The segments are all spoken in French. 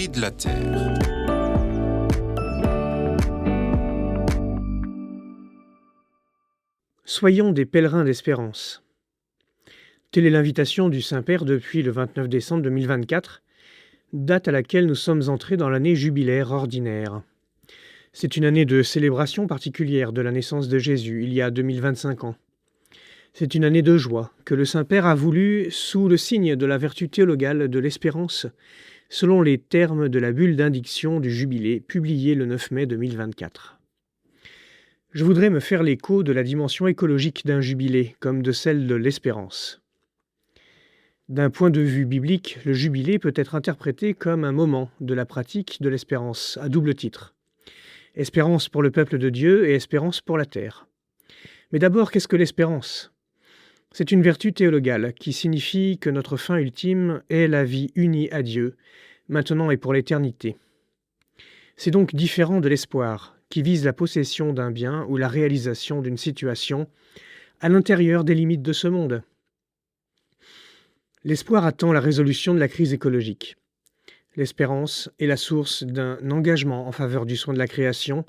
cris de la terre. Soyons des pèlerins d'espérance. Telle est l'invitation du Saint-Père depuis le 29 décembre 2024, date à laquelle nous sommes entrés dans l'année jubilaire ordinaire. C'est une année de célébration particulière de la naissance de Jésus, il y a 2025 ans. C'est une année de joie que le Saint-Père a voulu sous le signe de la vertu théologale de l'espérance, selon les termes de la bulle d'indiction du Jubilé publiée le 9 mai 2024. Je voudrais me faire l'écho de la dimension écologique d'un jubilé, comme de celle de l'espérance. D'un point de vue biblique, le jubilé peut être interprété comme un moment de la pratique de l'espérance, à double titre. Espérance pour le peuple de Dieu et espérance pour la terre. Mais d'abord, qu'est-ce que l'espérance ? C'est une vertu théologale qui signifie que notre fin ultime est la vie unie à Dieu, maintenant et pour l'éternité. C'est donc différent de l'espoir, qui vise la possession d'un bien ou la réalisation d'une situation à l'intérieur des limites de ce monde. L'espoir attend la résolution de la crise écologique. L'espérance est la source d'un engagement en faveur du soin de la création,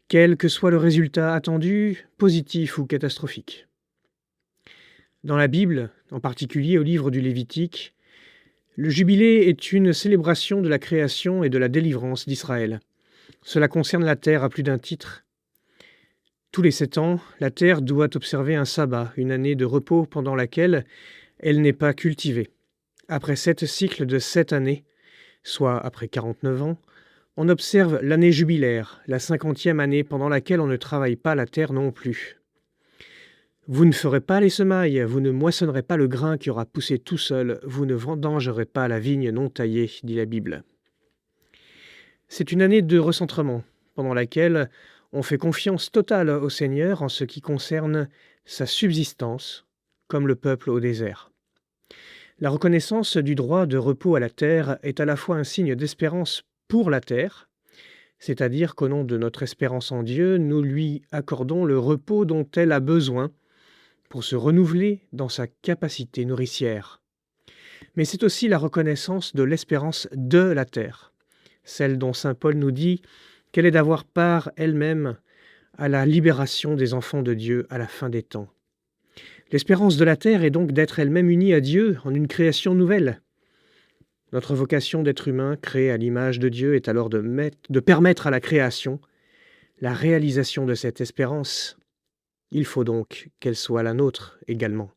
quel que soit le résultat attendu, positif ou catastrophique. Dans la Bible, en particulier au livre du Lévitique, le jubilé est une célébration de la création et de la délivrance d'Israël. Cela concerne la terre à plus d'un titre. Tous les 7 ans, la terre doit observer un sabbat, une année de repos pendant laquelle elle n'est pas cultivée. Après 7 cycles de 7 années, soit après 49 ans, on observe l'année jubilaire, la 50e année pendant laquelle on ne travaille pas la terre non plus. Vous ne ferez pas les semailles, vous ne moissonnerez pas le grain qui aura poussé tout seul, vous ne vendangerez pas la vigne non taillée, dit la Bible. C'est une année de recentrement, pendant laquelle on fait confiance totale au Seigneur en ce qui concerne sa subsistance, comme le peuple au désert. La reconnaissance du droit de repos à la terre est à la fois un signe d'espérance pour la terre, c'est-à-dire qu'au nom de notre espérance en Dieu, nous lui accordons le repos dont elle a besoin pour se renouveler dans sa capacité nourricière. Mais c'est aussi la reconnaissance de l'espérance de la terre, celle dont saint Paul nous dit qu'elle est d'avoir part elle-même à la libération des enfants de Dieu à la fin des temps. L'espérance de la terre est donc d'être elle-même unie à Dieu en une création nouvelle. Notre vocation d'être humain créé à l'image de Dieu est alors de permettre à la création la réalisation de cette espérance. Il faut donc qu'elle soit la nôtre également.